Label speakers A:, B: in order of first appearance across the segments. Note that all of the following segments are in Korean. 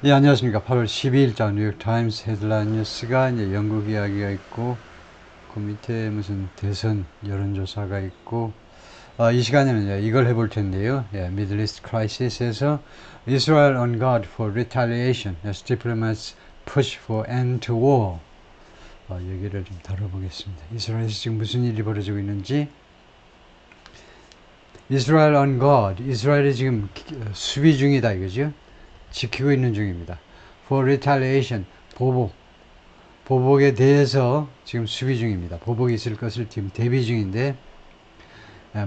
A: 네, 안녕하십니까. 8월 12일자 뉴욕타임스 헤드라인 뉴스가 이제 영국 이야기가 있고, 그 밑에 무슨 대선 여론조사가 있고, 이 시간에는 이제 이걸 해볼 텐데요. 예, Middle East Crisis에서 Israel on guard for retaliation as diplomats push for end to war. 얘기를 좀 다뤄보겠습니다. 이스라엘에서 지금 무슨 일이 벌어지고 있는지. Israel on guard. 이스라엘이 지금 수비 중이다 이거죠. 지키고 있는 중입니다. For retaliation, 보복에 대해서 지금 수비 중입니다. 보복이 있을 것을 지금 대비 중인데,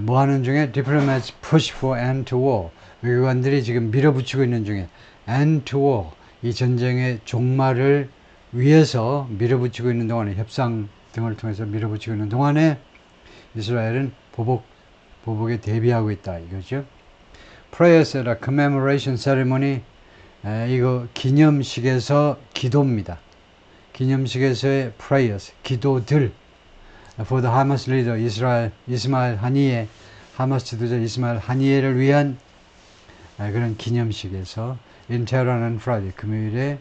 A: 뭐 하는 중에 diplomats push for end to war. 외교관들이 지금 밀어붙이고 있는 중에 end to war, 이 전쟁의 종말을 위해서 밀어붙이고 있는 동안에, 협상 등을 통해서 밀어붙이고 있는 동안에 이스라엘은 보복에 대비하고 있다 이거죠. Prayers at a commemoration ceremony, 이거 기념식에서 기도입니다. 기념식에서의 prayers, 기도들. For the Hamas leader 이스마일 하니예, 하마스 지도자 이스마일 하니예를 위한 그런 기념식에서 in Tehran on Friday, 금요일에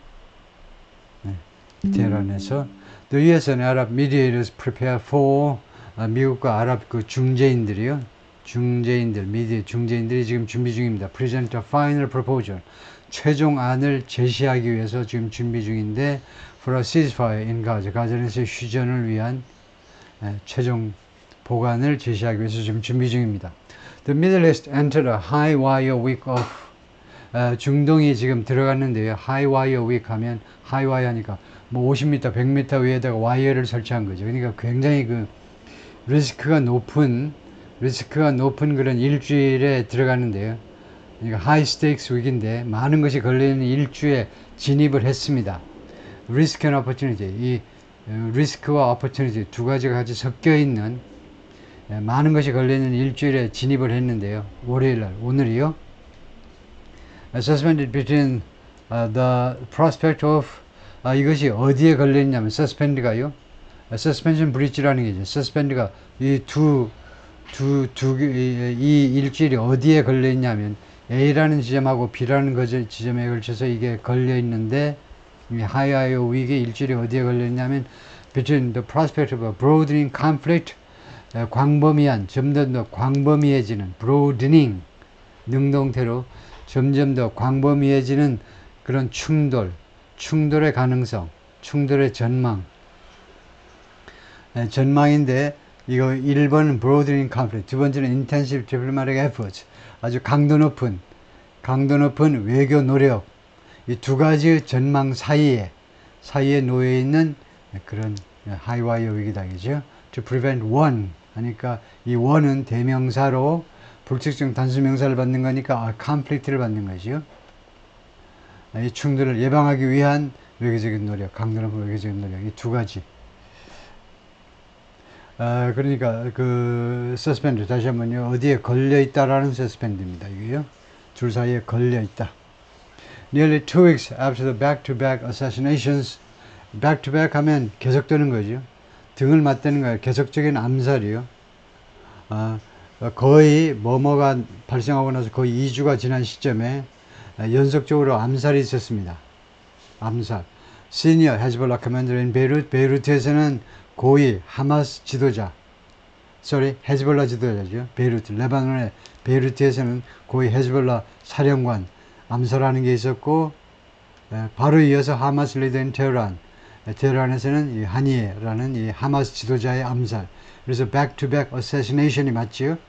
A: 테헤란에서 The US and Arab mediators prepare for, 미국과 아랍 그 중재인들이요. 중재인들이 지금 준비 중입니다. Present a final proposal. 최종안을 제시하기 위해서 지금 준비 중인데, for a ceasefire in Gaza, 가자에서의 휴전을 위한 최종 보관을 제시하기 위해서 지금 준비 중입니다. The Middle East entered a high wire week of, 중동이 지금 들어갔는데요. high wire week 하면 high wire 하니까 뭐 50m, 100m 위에다가 와이어를 설치한 거죠. 그러니까 굉장히 그 리스크가 높은 그런 일주일에 들어가는데요. 그러니까 하이 스테이크스 윅인데 많은 것이 걸려있는 일주에 진입을 했습니다. 리스크 앤 오퍼튜니티, 이 리스크와 오퍼튜니티 두 가지가 같이 섞여 있는 많은 것이 걸려있는 일주일에 진입을 했는데요. 월요일날, 오늘이요. Suspended between the prospect of, 이것이 어디에 걸려있냐면 suspend가요. suspension breach라는 게 있죠. suspend가 이 일주일이 어디에 걸려있냐면 A라는 지점하고 B라는 지점에 걸쳐서 이게 걸려있는데, 하이와이어 위기 일주일이 어디에 걸려있냐면 between the prospect of a broadening conflict, 광범위한, 점점 더 광범위해지는, broadening, 능동태로 점점 더 광범위해지는 그런 충돌의 가능성, 충돌의 전망인데, 이거 1번은 broadening conflict, 두 번째는 intensive diplomatic efforts, 아주 강도 높은 외교 노력, 이 두 가지 전망 사이에 놓여 있는 그런 하이와이어 위기다, 그죠? To prevent one, 하니까 이 one은 대명사로 불특정 단수명사를 받는 거니까 conflict를 받는 거죠. 이 충돌을 예방하기 위한 외교적인 노력, 강도 높은 외교적인 노력, 이 두 가지. 그러니까 그 서스펜드, 다시 한번요, 어디에 걸려 있다라는 서스펜드입니다. 이게요, 둘 사이에 걸려 있다. Nearly 2 weeks after the back-to-back assassinations, back-to-back 하면 계속되는 거죠. 등을 맞대는 거예요. 계속적인 암살이요. 거의 뭐뭐가 발생하고 나서 거의 2주가 지난 시점에 연속적으로 암살이 있었습니다. 암살. Senior Hezbollah commander in Beirut, 베이루트에서는 고위 하마스 지도자, 헤즈볼라 지도자죠. 레바논의 베이루트에서는 고위 헤즈볼라 사령관 암살하는 게 있었고, 바로 이어서 하마스 리더인 테헤란에서는 이 하니에라는 이 하마스 지도자의 암살. 그래서 back-to-back assassination이 맞지요.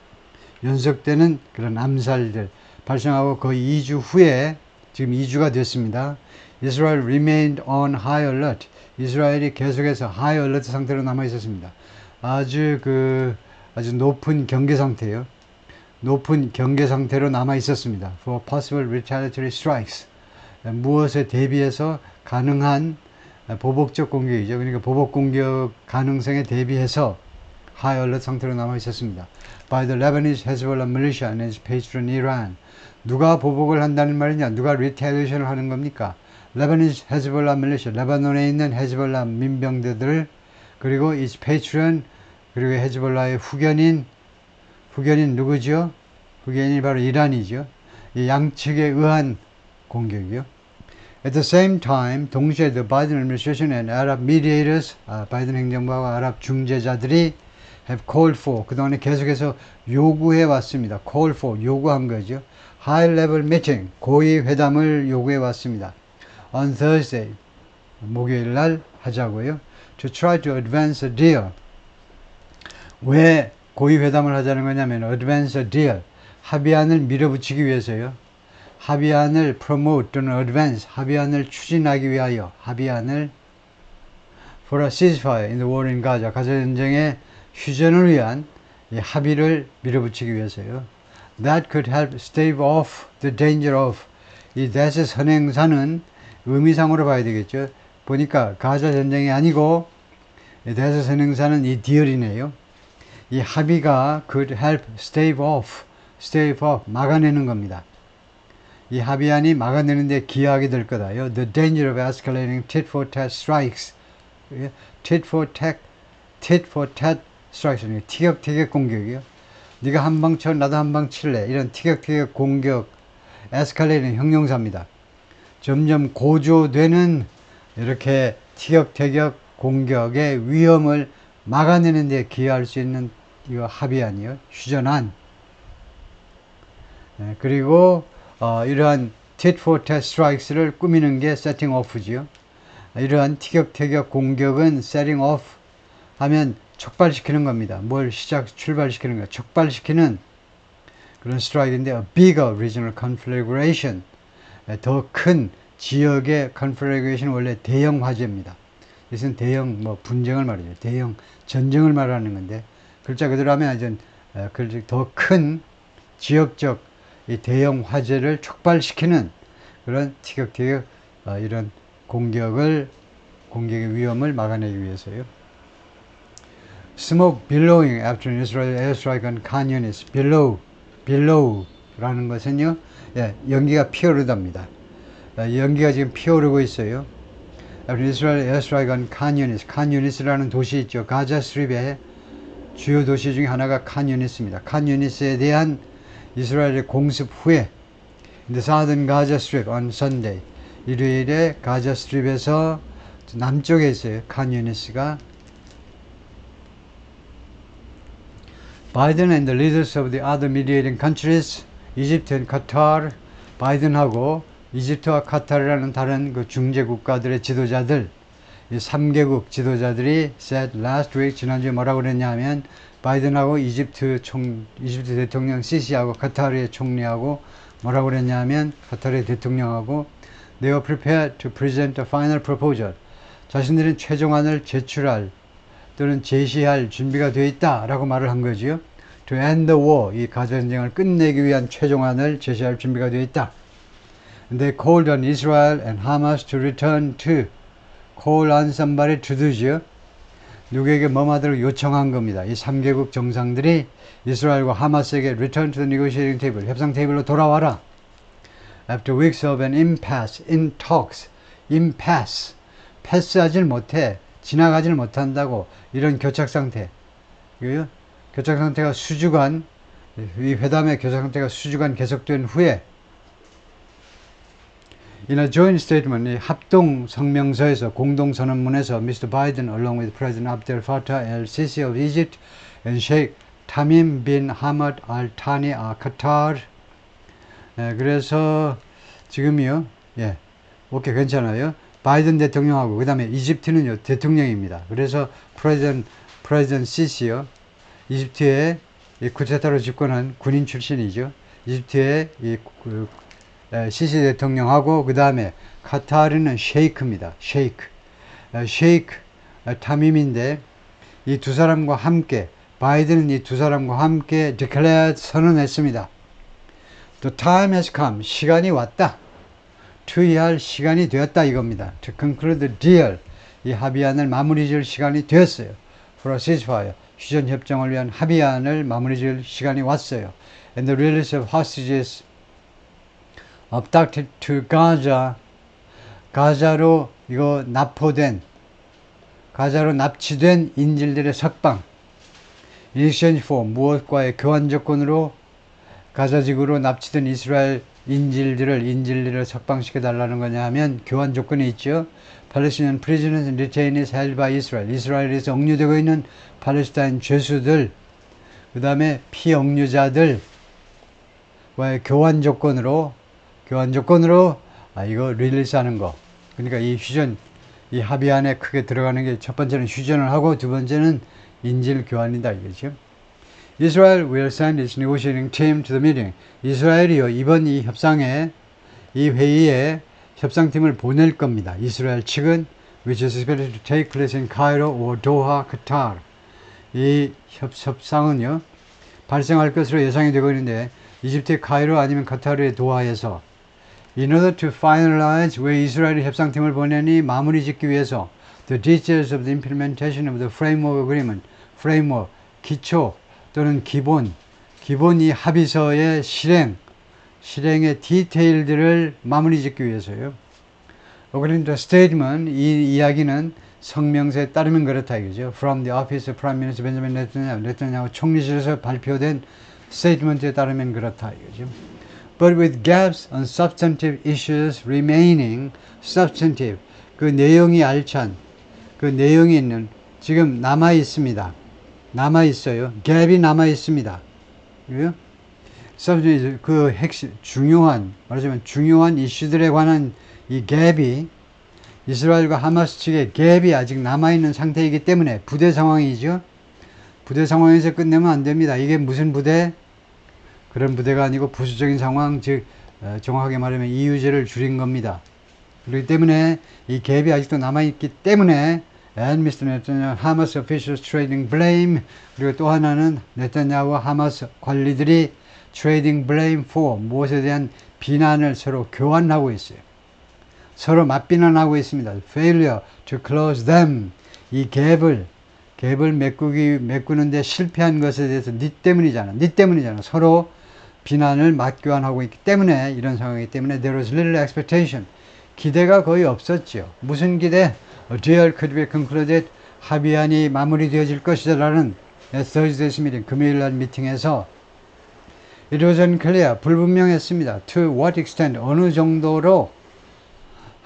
A: 연속되는 그런 암살들 발생하고 거의 2주 후에, 지금 2주가 됐습니다. Israel remained on high alert. 이스라엘이 계속해서 high alert 상태로 남아 있었습니다. 아주 높은 경계 상태요. 높은 경계 상태로 남아 있었습니다. For possible retaliatory strikes. 무엇에 대비해서 가능한 보복적 공격이죠. 그러니까 보복 공격 가능성에 대비해서 high alert 상태로 남아 있었습니다. By the Lebanese Hezbollah militia and its patron Iran. 누가 보복을 한다는 말이냐? 누가 retaliation을 하는 겁니까? Lebanese Hezbollah militia, 레바논에 있는 헤즈볼라 민병대들, 그리고 its patron, 그리고 헤즈볼라의 후견인 누구죠? 후견인이 바로 이란이죠. 이 양측에 의한 공격이요. At the same time, 동시에 the Biden administration and Arab mediators, 바이든 행정부와 아랍 중재자들이 have called for, 그동안에 계속해서 요구해 왔습니다. call for, 요구한 거죠. high level meeting, 고위 회담을 요구해 왔습니다. on Thursday, 목요일 날 하자고요. to try to advance a deal. 왜 고위 회담을 하자는 거냐면 advance a deal, 합의안을 밀어붙이기 위해서요. 합의안을 promote 또는 advance, 합의안을 추진하기 위하여, 합의안을 for a ceasefire in the war in Gaza, 가자 전쟁의 휴전을 위한 이 합의를 밀어붙이기 위해서요. That could help stave off the danger of, 이 대세 선행사는 의미상으로 봐야 되겠죠. 보니까 가자 전쟁이 아니고 이 대세 선행사는 이 디얼이네요. 이 합의가 could help stave off, 막아내는 겁니다. 이 합의안이 막아내는 데 기여하게 될 거다요. The danger of escalating tit for tat strikes. tit for tat strikes. 티격태격 공격이요. 네가 한 방 쳐, 나도 한 방 칠래. 이런 티격태격 공격, escalating 형용사입니다. 점점 고조되는 이렇게 티격태격 공격의 위험을 막아내는 데 기여할 수 있는 이 합의안이요. 휴전안. 그리고 이러한 tit for tat strikes를 꾸미는 게 setting off지요. 이러한 티격태격 공격은 setting off 하면 촉발시키는 겁니다. 뭘 출발시키는 거야. 촉발시키는 그런 스트라이크인데 a bigger regional conflagration, 더 큰 지역의 conflagration 원래 대형 화재입니다. 이것은 대형 분쟁을 말이죠. 대형 전쟁을 말하는 건데 글자 그대로 하면 더 큰 지역적 이 대형 화재를 촉발시키는 그런 티격태격 이런 공격의 위험을 막아내기 위해서요. Smoke billowing after an Israeli airstrike on Khan Yunis. billow라는 것은요, 연기가 피어오르답니다. 연기가 지금 피어오르고 있어요. After an Israeli airstrike on Khan Yunis. Khan Yunis라는 도시 있죠. 가자 스트립의 주요 도시 중에 하나가 칸 유니스입니다. 칸 유니스에 대한 이스라엘의 공습 후에 in the southern Gaza Strip on Sunday, 일요일에 가자 스트립에서 남쪽에 있어요. 칸 유니스가. Biden and the leaders of the other mediating countries, Egypt and Qatar, 바이든하고 이집트와 카타르라는 다른 그 중재 국가들의 지도자들, 이 3개국 지도자들이 said last week, 지난주에 뭐라고 그랬냐 하면 바이든하고 이집트 대통령 시시하고 카타르의 총리하고 뭐라고 그랬냐 하면 카타르의 대통령하고 they were prepared to present a final proposal. 자신들은 최종안을 제출할 또는 제시할 준비가 되어 있다 라고 말을 한 거지요. To end the war, 이 가자 전쟁을 끝내기 위한 최종안을 제시할 준비가 되어 있다. And they called on Israel and Hamas to return to, call on somebody to do죠. 누구에게 뭐하도록 요청한 겁니다. 이 3개국 정상들이 이스라엘과 하마스에게 return to the negotiating table, 협상 테이블로 돌아와라. After weeks of an impasse in talks, impasse, 패스하질 못해, 지나가질 못한다고 이런 교착 상태, 교착 상태가 수주간, 이 회담의 교착 상태가 수주간 계속된 후에 In a joint statement, 이 합동 성명서에서 공동 선언문에서 Mr. Biden, along with President Abdel Fattah el-Sisi of Egypt and Sheikh Tamim bin Hamad Al Thani of Qatar. 그래서 지금이요, 오케이 괜찮아요. 바이든 대통령하고 그 다음에 이집트는요 대통령입니다. 그래서 프레지던트 시시요, 이집트의 쿠데타로 집권한 군인 출신이죠. 이집트의 시시 대통령하고 그 다음에 카타르는 셰이크입니다. 셰이크 타밈인데 이 두 사람과 함께 바이든은 이 두 사람과 함께 declared 선언했습니다. The time has come. 시간이 왔다. 투의할 시간이 되었다 이겁니다. To conclude the deal. 이 합의안을 마무리 지을 시간이 되었어요. For a ceasefire. 휴전 협정을 위한 합의안을 마무리 지을 시간이 왔어요. And the release of hostages abducted to Gaza. 가자로 납치된 인질들의 석방. In exchange for 무엇과의 교환 조건으로 가자지구로 납치된 이스라엘 인질들을 석방시켜 달라는 거냐 하면 교환 조건이 있죠. Palestinian prisoners and detainees held by Israel. 이스라엘에서 억류되고 있는 팔레스타인 죄수들, 그 다음에 피억류자들과의 교환 조건으로 이거 릴리스하는 거. 그러니까 이 합의 안에 크게 들어가는 게 첫 번째는 휴전을 하고 두 번째는 인질 교환이다 이거죠. Israel will send its negotiating team to the meeting. 이스라엘이요 이번 이 협상에 이 회의에 협상팀을 보낼 겁니다. 이스라엘 측은 which is expected to take place in Cairo or Doha, Qatar. 이 협상은요 발생할 것으로 예상이 되고 있는데 이집트의 카이로 아니면 카타르의 도하에서 in order to finalize 왜 이스라엘이 협상팀을 보내니 마무리 짓기 위해서 the details of the implementation of the framework agreement framework 기초 또는 기본 이 합의서의 실행의 디테일들을 마무리 짓기 위해서요. According to the statement 이 이야기는 성명서에 따르면 그렇다 이거죠. From the office of Prime Minister Benjamin Netanyahu 총리실에서 발표된 스테이트먼트에 따르면 그렇다 이거죠. But with gaps on substantive issues remaining, substantive 그 내용이 알찬 그 내용이 있는 지금 남아 있습니다. 남아 있어요. 갭이 남아 있습니다. substantive 그 핵심 말하자면 중요한 이슈들에 관한 이 갭이 이스라엘과 하마스 측의 갭이 아직 남아있는 상태이기 때문에 부대 상황이죠. 부대 상황에서 끝내면 안 됩니다. 이게 무슨 부대? 그런 부대가 아니고 부수적인 상황, 즉 정확하게 말하면 이유제를 줄인 겁니다. 그렇기 때문에 이 갭이 아직도 남아있기 때문에 and Mr. Netanyahu, Hamas officials trading blame 그리고 또 하나는 네타냐후와 하마스 관리들이 trading blame for 무엇에 대한 비난을 서로 교환하고 있어요. 서로 맞비난하고 있습니다. Failure to close them. 이 갭을 메꾸는데 실패한 것에 대해서 니 때문이잖아. 서로 비난을 맞교환하고 있기 때문에 이런 상황이기 때문에 there was little expectation. 기대가 거의 없었죠. 무슨 기대? A deal could be concluded. 합의안이 마무리되어질 것이라는 Thursday's meeting. 금요일 날 미팅에서 it was unclear. 불분명했습니다. To what extent 어느 정도로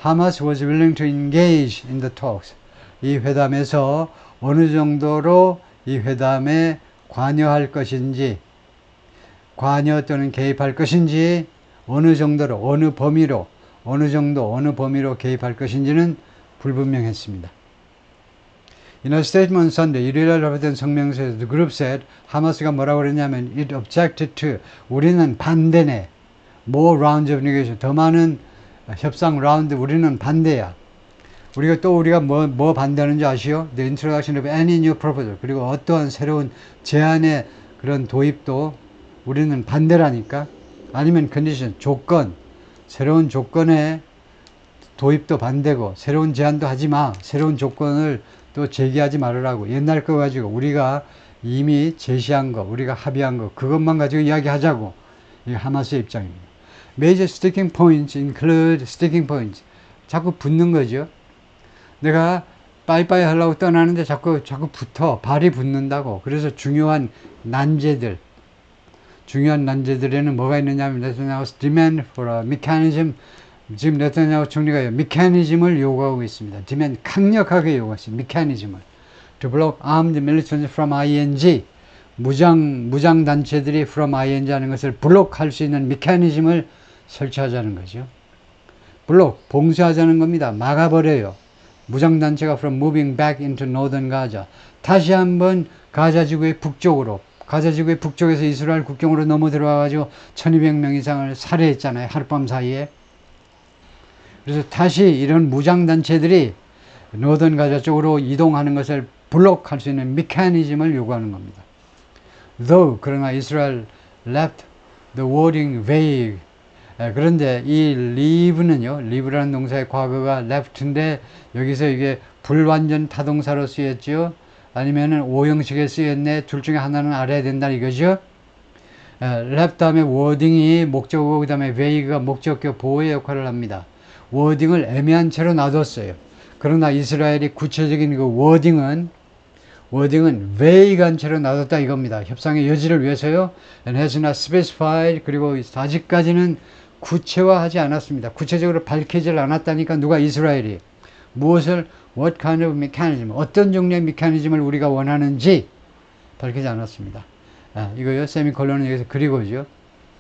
A: Hamas was willing to engage in the talks. 이 회담에서 어느 정도로 이 회담에 관여할 것인지, 관여 또는 개입할 것인지, 어느 정도로, 어느 범위로 개입할 것인지는 불분명했습니다. In a statement on Sunday, 일요일날 발표된 성명서에서 the group said, 하마스가 뭐라고 그랬냐면, it objected to, 우리는 반대네. More rounds of negotiation, 더 많은 협상 라운드 우리는 반대야. 우리가 뭐 반대하는지 아시오? The introduction of any new proposal. 그리고 어떠한 새로운 제안의 그런 도입도 우리는 반대라니까. 아니면 condition, 조건. 새로운 조건의 도입도 반대고 새로운 제안도 하지 마. 새로운 조건을 또 제기하지 말으라고. 옛날 거 가지고 우리가 이미 제시한 거, 우리가 합의한 거 그것만 가지고 이야기하자고. 이게 하마스의 입장입니다. Major sticking points include sticking points. 자꾸 붙는 거죠. 내가 빠이빠이 하려고 떠나는데 자꾸 붙어. 발이 붙는다고. 그래서 중요한 난제들에는 뭐가 있느냐 하면 네타냐후's demand for a mechanism. 지금 네타냐후 총리가 메커니즘을 요구하고 있습니다. demand 강력하게 요구했어요. 메커니즘을. To block armed militants from ING. 무장 단체들이 from ING 하는 것을 블록할 수 있는 메커니즘을 설치하자는 거죠. 블록, 봉쇄하자는 겁니다. 막아버려요. 무장단체가 from moving back into northern Gaza. 다시 한번 가자지구의 북쪽에서 이스라엘 국경으로 넘어 들어와가지고 1200명 이상을 살해했잖아요. 하룻밤 사이에. 그래서 다시 이런 무장단체들이 노던 가자 쪽으로 이동하는 것을 블록할 수 있는 메커니즘을 요구하는 겁니다. Though, 그러나 이스라엘 left the wording vague. 그런데 이 leave라는 동사의 과거가 left인데 여기서 이게 불완전 타동사로 쓰였죠. 아니면은 오형식에 쓰였네. 둘 중에 하나는 알아야 된다 이거죠. left 다음에 wording이 목적어고 그 다음에 vague가 목적격 보호의 역할을 합니다. wording을 애매한 채로 놔뒀어요. 그러나 이스라엘이 구체적인 그 wording은 vague한 채로 놔뒀다 이겁니다. 협상의 여지를 위해서요. And has not specified. 그리고 아직까지는 구체화하지 않았습니다. 구체적으로 밝히질 않았다니까 누가 이스라엘이 무엇을 what kind of mechanism 어떤 종류의 메커니즘을 우리가 원하는지 밝히지 않았습니다. 이거요 세미콜론은 여기서 그리고죠.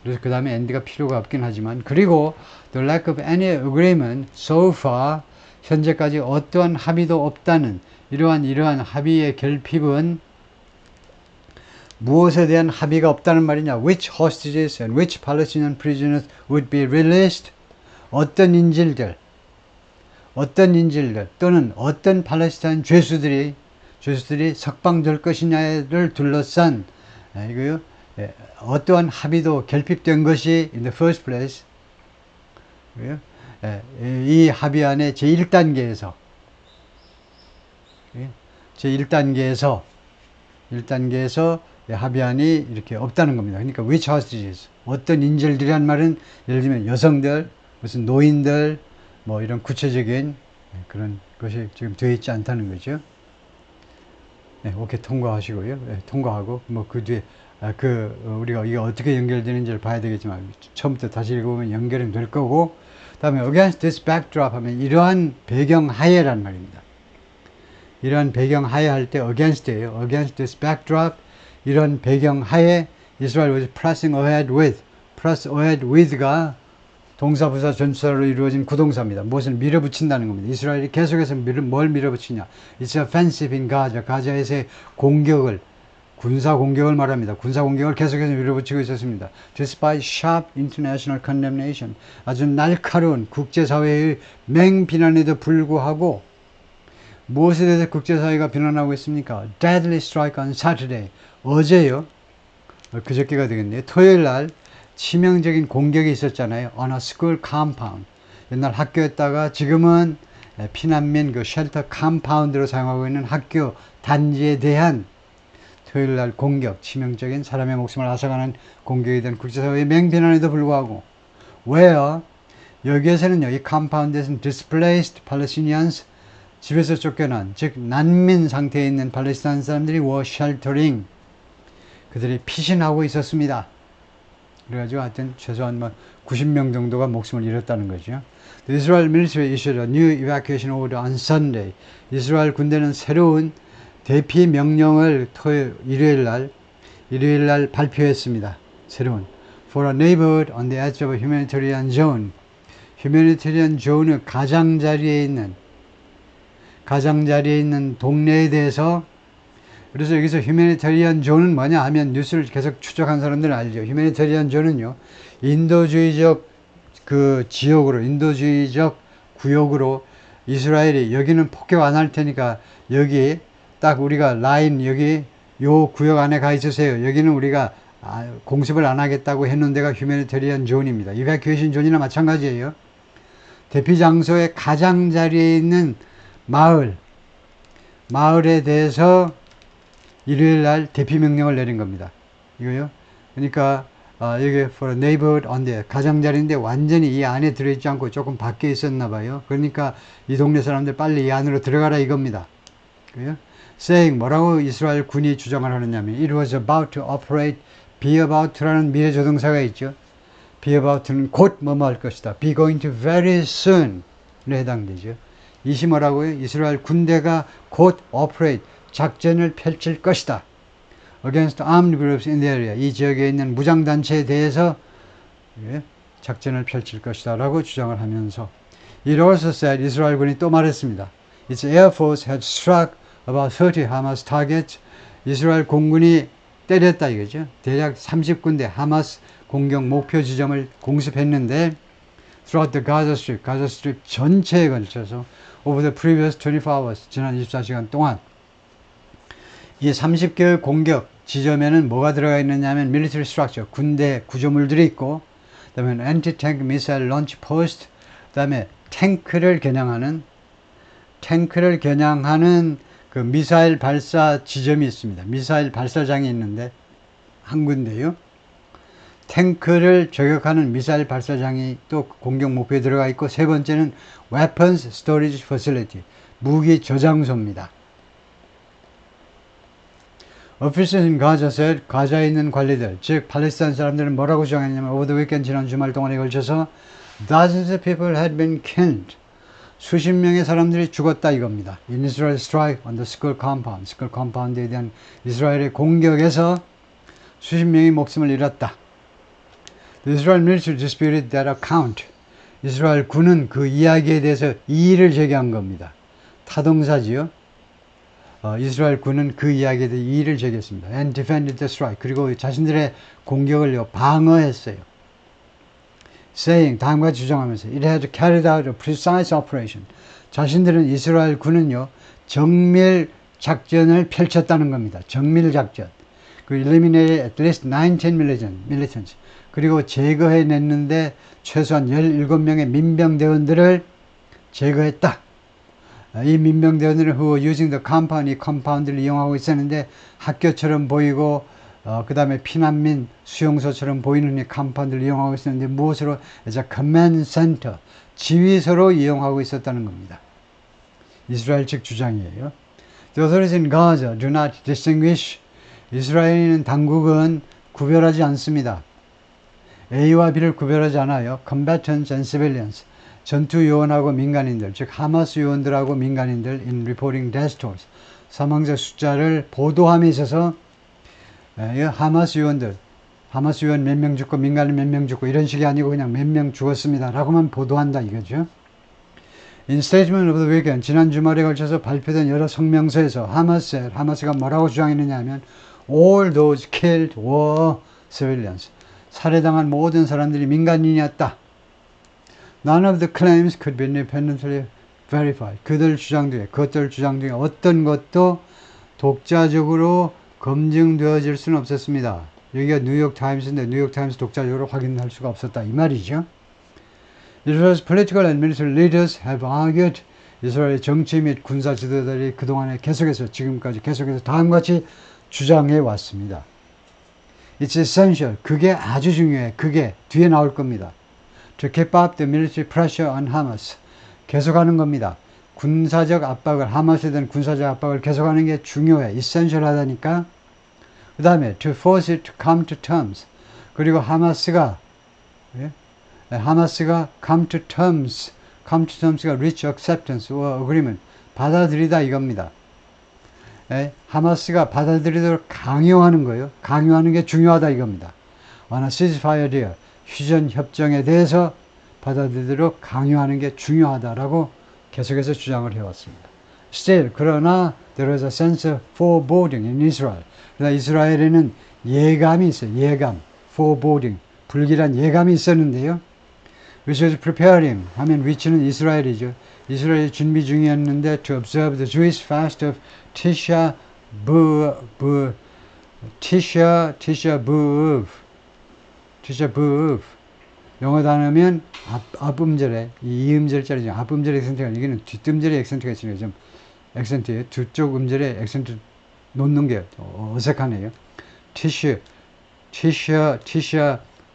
A: 그래서 그 다음에 end가 필요가 없긴 하지만 그리고 the lack of any agreement so far 현재까지 어떠한 합의도 없다는 이러한 합의의 결핍은 무엇에 대한 합의가 없다는 말이냐? Which hostages and which Palestinian prisoners would be released? 어떤 인질들 또는 어떤 팔레스타인 죄수들이 석방될 것이냐를 둘러싼 이거요. 어떠한 합의도 결핍된 것이 in the first place 이 합의 안에 제1단계에서 합의안이 이렇게 없다는 겁니다. 그러니까 which hostages 어떤 인질들이란 말은 예를 들면 여성들, 무슨 노인들 뭐 이런 구체적인 그런 것이 지금 되어 있지 않다는 거죠. 네, 오케이 통과하시고요. 네, 통과하고 뭐 그 뒤에 우리가 이게 어떻게 연결되는지를 봐야 되겠지만 처음부터 다시 읽어보면 연결은 될 거고 다음에 against this backdrop 하면 이러한 배경 하에란 말입니다. 이러한 배경 하에 할 때 against예요. against this backdrop 이런 배경 하에 Israel was pressing ahead with가 동사부사 전치사로 이루어진 구동사입니다. 무엇을 밀어붙인다는 겁니다. 이스라엘이 계속해서 뭘 밀어붙이냐. It's offensive in Gaza. 가자에서의 공격을 군사 공격을 말합니다. 군사 공격을 계속해서 밀어붙이고 있었습니다. Despite sharp international condemnation. 아주 날카로운 국제사회의 맹비난에도 불구하고 무엇에 대해서 국제사회가 비난하고 있습니까? Deadly strike on Saturday. 어제요. 그저께가 되겠네요. 토요일 날 치명적인 공격이 있었잖아요. On a school compound. 옛날 학교였다가 지금은 피난민 그 쉘터 컴파운드로 사용하고 있는 학교 단지에 대한 토요일 날 공격, 치명적인 사람의 목숨을 앗아가는 공격에 대한 국제사회의 맹비난에도 불구하고 where 여기에서는요. 이 컴파운드에서는 displaced Palestinians 집에서 쫓겨난 즉 난민 상태에 있는 팔레스타인 사람들이 were sheltering 그들이 피신하고 있었습니다. 그래가지고 하여튼 최소한 뭐 90명 정도가 목숨을 잃었다는 거죠. The Israel military issued a new evacuation order on Sunday. 이스라엘 군대는 새로운 대피 명령을 일요일 날 발표했습니다. 새로운 for a neighborhood on the edge of a humanitarian zone. humanitarian zone의 가장자리에 있는 동네에 대해서 그래서 여기서 휴메니테리안 존은 뭐냐 하면 뉴스를 계속 추적한 사람들은 알죠. 휴메니테리안 존은요. 인도주의적 그 지역으로 인도주의적 구역으로 이스라엘이 여기는 폭격 안 할 테니까 여기 딱 우리가 라인 여기 요 구역 안에 가 있으세요. 여기는 우리가 공습을 안 하겠다고 했는 데가 휴메니테리안 존입니다. 이베큐에이션 존이나 마찬가지예요. 대피 장소의 가장자리에 있는 마을에 대해서 일요일 날 대피 명령을 내린 겁니다. 이거요. 그러니까 여기 for a neighborhood on the 가장자리인데 완전히 이 안에 들어있지 않고 조금 밖에 있었나 봐요. 그러니까 이 동네 사람들 빨리 이 안으로 들어가라 이겁니다. 그래요? saying 뭐라고 이스라엘 군이 주장을 하느냐면 it was about to operate be about to라는 미래 조동사가 있죠. be about to는 곧 뭐뭐 할 것이다. be going to very soon 에 해당되죠. 이시 뭐라고요? 이스라엘 군대가 곧 operate 작전을 펼칠 것이다. Against armed groups in the area. 이 지역에 있는 무장단체에 대해서 작전을 펼칠 것이다. 라고 주장을 하면서 It also said, 이스라엘군이 또 말했습니다. Its air force had struck about 30 Hamas targets. 이스라엘 공군이 때렸다 이거죠. 대략 30군데 하마스 공격 목표 지점을 공습했는데 throughout the Gaza Strip 전체에 걸쳐서 over the previous 24 hours. 지난 24시간 동안 이 30개의 공격 지점에는 뭐가 들어가 있느냐 하면 military structure, 군대 구조물들이 있고 그 다음에 anti-tank missile launch post, 그 다음에 탱크를 겨냥하는 그 미사일 발사 지점이 있습니다. 미사일 발사장이 있는데 한 군데요. 탱크를 저격하는 미사일 발사장이 또 공격 목표에 들어가 있고 세 번째는 weapons storage facility, 무기 저장소입니다. Officials in Gaza said, 가자에 있는 관리들, 즉 팔레스타인 사람들은 뭐라고 주장했냐면 over the weekend 지난 주말 동안에 걸쳐서 dozens of people had been killed. 수십 명의 사람들이 죽었다 이겁니다. In Israel strike on the school compound. 스쿨 컴파운드에 대한 이스라엘의 공격에서 수십 명의 목숨을 잃었다. The Israel military disputed that account. 이스라엘 군은 그 이야기에 대해서 이의를 제기한 겁니다. 타동사지요. 이스라엘 군은 그 이야기에 대해 이의를 제기했습니다. And defended the strike. 그리고 자신들의 공격을 방어했어요. saying, 다음과 주장하면서 it had carried out a precise operation. 자신들은 이스라엘 군은요, 정밀 작전을 펼쳤다는 겁니다. 정밀 작전. 그 eliminated at least 19 militants. 그리고 제거해냈는데 최소한 17명의 민병대원들을 제거했다. 이 민병대원들은 who were using the compound, 이 컴파운드를 이용하고 있었는데 학교처럼 보이고 그 다음에 피난민 수용소처럼 보이는 이 컴파운드를 이용하고 있었는데 무엇으로? as a command center, 지휘소로 이용하고 있었다는 겁니다. 이스라엘 측 주장이에요. The authorities in Gaza do not distinguish. 이스라엘 당국은 구별하지 않습니다. A와 B를 구별하지 않아요. Combatants and civilians. 전투 요원하고 민간인들, 즉 하마스 요원들하고 민간인들 in reporting death tolls. 사망자 숫자를 보도함에 있어서 하마스 요원들, 하마스 요원 몇 명 죽고 민간인 몇 명 죽고 이런 식이 아니고 그냥 몇 명 죽었습니다 라고만 보도한다 이거죠. In statement of the weekend, 지난 주말에 걸쳐서 발표된 여러 성명서에서 하마스가 뭐라고 주장했느냐 하면 all those killed were civilians. 살해당한 모든 사람들이 민간인이었다. None of the claims could be independently verified. 그것들 주장 중에 어떤 것도 독자적으로 검증되어질 수는 없었습니다. 여기가 뉴욕타임스인데 뉴욕타임스 독자적으로 확인할 수가 없었다 이 말이죠. Israel's political and military leaders have argued. 이스라엘의 정치 및 군사 지도자들이 그동안에 지금까지 계속해서 다음같이 주장해 왔습니다. It's essential. 그게 아주 중요해. 그게 뒤에 나올 겁니다. To keep up the military pressure on Hamas. 계속하는 겁니다. 군사적 압박을, 하마스에 대한 군사적 압박을 계속하는 게 중요해. essential하다니까. 그 다음에 to force it to come to terms. 그리고 하마스가 come to terms가 reach acceptance or agreement. 받아들이다 이겁니다. 하마스가 받아들이도록 강요하는 거예요. 강요하는 게 중요하다 이겁니다. on a ceasefire deal. 휴전 협정에 대해서 받아들이도록 강요하는 게 중요하다라고 계속해서 주장을 해왔습니다. Still, 그러나 there is a sense of foreboding in Israel. 그러나 이스라엘에는 예감이 있어요. 예감, foreboding, 불길한 예감이 있었는데요. which was preparing 하면 위치는 이스라엘이죠. 이스라엘이 준비 중이었는데 to observe the Jewish fast of Tisha B'Av. 영어 단어면 앞음절에 이 음절짜리죠. 앞음절에 액센트가 여기는 뒷음절에 액센트가 있으니까 좀 액센트예요. 두 쪽 음절에 액센트 놓는 게 어색하네요. Tisha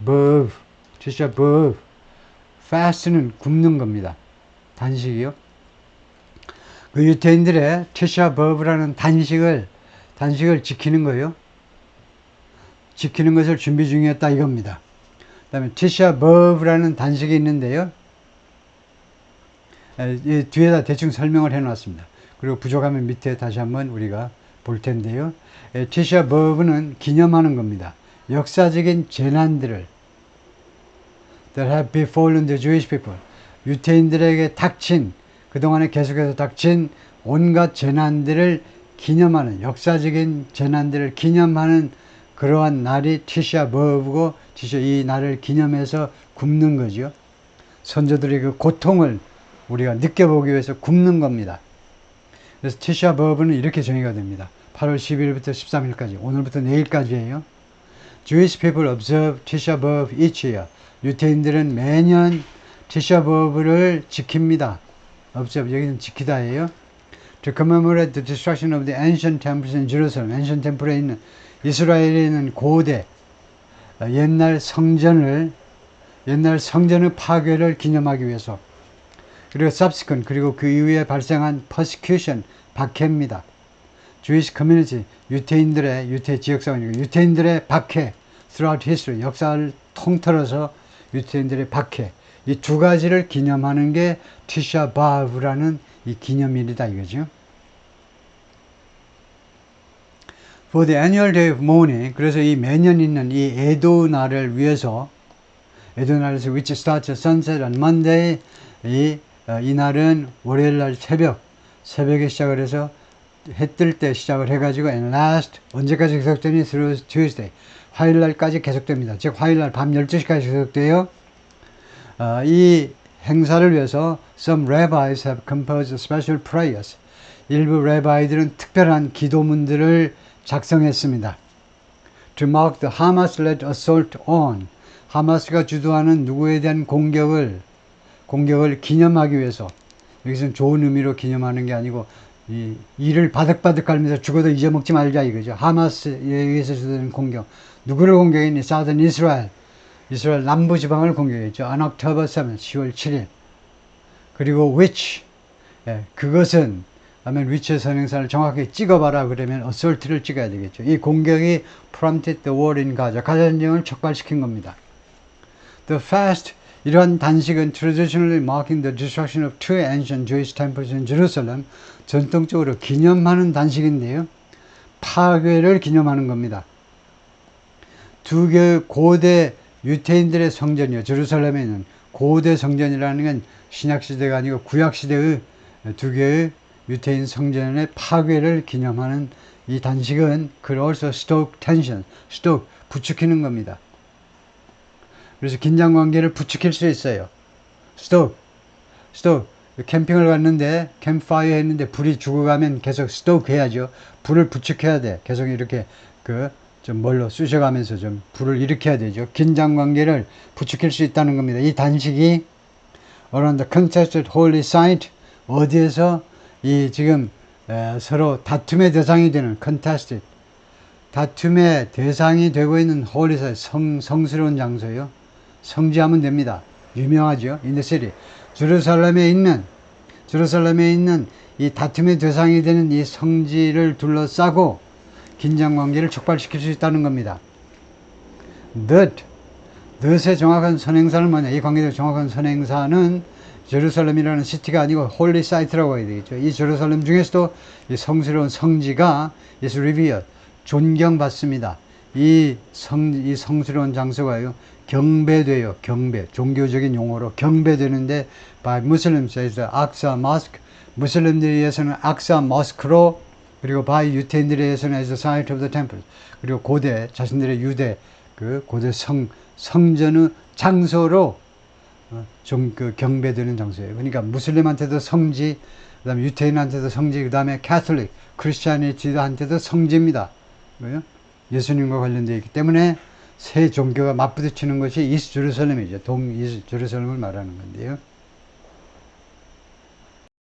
A: B'Av. fast는 굽는 겁니다. 단식이요. 그 유태인들의 티샤 버브라는 단식을 지키는 거예요. 지키는 것을 준비 중이었다 이겁니다. 그 다음에 티샤 버브라는 단식이 있는데요. 뒤에다 대충 설명을 해놨습니다. 그리고 부족하면 밑에 다시 한번 우리가 볼 텐데요. 티샤 버브는 기념하는 겁니다. 역사적인 재난들을 that have befallen the Jewish people. 유태인들에게 그동안에 계속해서 닥친 온갖 재난들을 기념하는, 역사적인 재난들을 기념하는 그러한 날이 티샤 버브고, 이 날을 기념해서 굽는 거죠. 선조들의 그 고통을 우리가 느껴보기 위해서 굽는 겁니다. 그래서 티샤 버브는 이렇게 정의가 됩니다. 8월 10일부터 13일까지, 오늘부터 내일까지예요. Jewish people observe Tisha B'Av each year. 유태인들은 매년 티샤 버브를 지킵니다. observe, 여기는 지키다예요. To commemorate the destruction of the ancient temples in Jerusalem. ancient temple에 있는 이스라엘에 있는 고대 옛날 성전의 파괴를 기념하기 위해서. 그리고 subsequent, 그리고 그 이후에 발생한 persecution, 박해입니다. Jewish community, 유태 지역사회니까 유태인들의 박해, throughout history, 역사를 통틀어서 유태인들의 박해, 이 두 가지를 기념하는 게 티샤 바브라는 이 기념일이다 이거죠. For the annual day of mourning, 그래서 이 매년 있는 이 애도날을 위해서, 애도날에서 which starts at sunset on Monday, 이 날은 월요일날 새벽에 시작을 해서 해 뜰 때 시작을 해가지고 and last, 언제까지 계속되니? through Tuesday, 화요일날까지 계속됩니다. 즉 화요일날 밤 12시까지 계속돼요. 이 행사를 위해서 some rabbis have composed special prayers. 일부 레바이들은 특별한 기도문들을 작성했습니다. To mark the Hamas-led assault on, 하마스가 주도하는 누구에 대한 공격을 기념하기 위해서, 여기서는 좋은 의미로 기념하는 게 아니고 이를 바득바득 갈면서 죽어도 잊어먹지 말자 이거죠. 하마스에 의해서 주도하는 공격, 누구를 공격했니? Southern Israel, 이스라엘 남부지방을 공격했죠. On October 7th, 10월 7일. 그리고 which, 그것은 하면 which의 선행사를 정확하게 찍어봐라 그러면 assault를 찍어야 되겠죠. 이 공격이 prompted the war in Gaza, 가자 전쟁을 촉발시킨 겁니다. The fast, 이러한 단식은 traditionally marking the destruction of two ancient Jewish temples in Jerusalem, 전통적으로 기념하는 단식인데요. 파괴를 기념하는 겁니다. 두 개의 고대 유태인들의 성전이요. 제루살렘에 있는 고대 성전이라는 건 신약시대가 아니고 구약시대의 두 개의 유태인 성전의 파괴를 기념하는 이 단식은 could also stoke tension, stoke, 부추기는 겁니다. 그래서 긴장관계를 부추길 수 있어요. stoke, 캠핑을 갔는데 캠프파이어 했는데 불이 죽어가면 계속 stoke 해야죠. 불을 부추겨야 돼. 계속 이렇게 좀 뭘로 쑤셔가면서 좀 불을 일으켜야 되죠. 긴장관계를 부추길 수 있다는 겁니다. 이 단식이 around the contested holy site, 어디에서 이 지금 서로 다툼의 대상이 되는 contested, 다툼의 대상이 되고 있는 holy site, 성스러운 장소요. 성지하면 됩니다. 유명하죠. in the city. 제루살렘에 있는 이 다툼의 대상이 되는 이 성지를 둘러싸고 긴장관계를 촉발시킬 수 있다는 겁니다. that의 정확한 선행사는 뭐냐? 이 관계의 정확한 선행사는 제루살렘이라는 시티가 아니고 홀리 사이트라고 해야 되겠죠. 이 제루살렘 중에서도 이 성스러운 성지가 is revered, 존경받습니다. 이 성스러운 장소가요, 경배돼요. 종교적인 용어로 경배되는데 by Muslims as the Aqsa Mosque, 무슬림들에 의해서는 악사 머스크로, 그리고 by 유태인들에 의해서는 as the site of the temple, 그리고 고대 자신들의 유대 고대 성전의 장소로 경배되는 장소예요. 그러니까 무슬림한테도 성지, 그다음에 유태인한테도 성지, 그다음에 캐톨릭, 크리스찬이티한테도 성지입니다. 예수님과 관련되어 있기 때문에 세 종교가 맞부딪히는 것이 이스트 제루살렘이죠. 동이스트 제루살렘을 말하는 건데요.